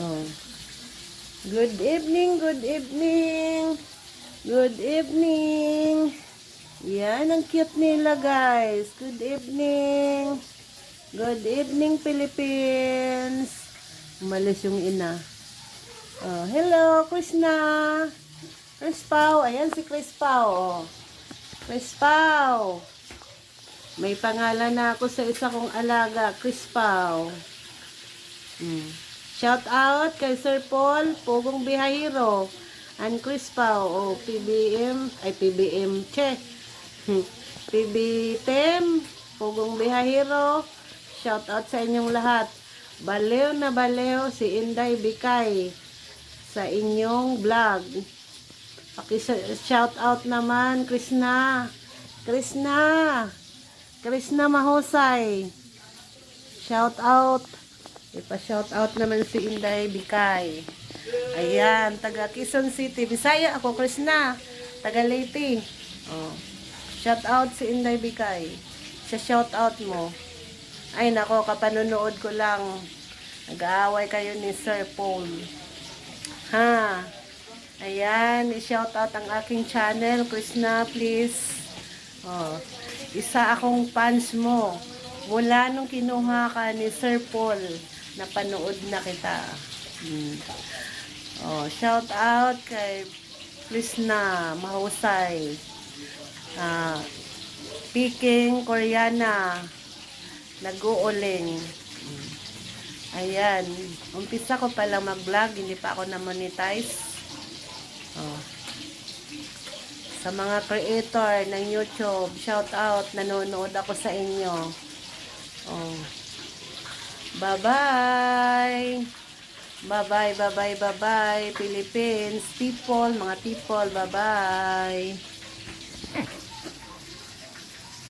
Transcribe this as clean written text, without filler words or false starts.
Oh. Good evening, good evening. Good evening. Yan, ang cute nila, guys. Good evening. Good evening, Philippines. Umalis yung ina. Oh, hello, Krishna. Chris Pao. Ayan si Chris Pao. Oh. Chris Pao. May pangalan na ako sa isa kong alaga, Chris Pao. Shout out kay Sir Paul, Pugong Bihahiro, and Chris Pao, PBM, ay PBM, che. PB10, Pugong Bihahiro, shout out sa inyong lahat. Balew na balew si Inday Bikay sa inyong vlog. Shout out naman, Krishna. Krishna Mahusay. Shout out. Ipa-shout out naman si Inday Bikay. Ayan, taga Quezon City. Bisaya ako, Krishna. Taga Leyte. Oh. Shout out si Inday Bikay. Sa shout out mo. Ay nako, kapanonood ko lang. Nag-aaway kayo ni Sir Paul. Ha? Ayan, i-shout out ang aking channel, Krishna, please. Oh. Isa akong fans mo. Mula nung kinuha ka ni Sir Paul, napanood na kita. Oh, shout out kay Krishna Mahusay. Peking Koreana. Nag-uuling. Ayan. Umpisa ko palang mag-vlog. Hindi pa ako na-monetize. Oh. Sa mga creator ng YouTube, shout out. Nanonood ako sa inyo. Oh. Bye-bye. Bye-bye, bye-bye, bye-bye. Philippines, people, mga people, bye-bye.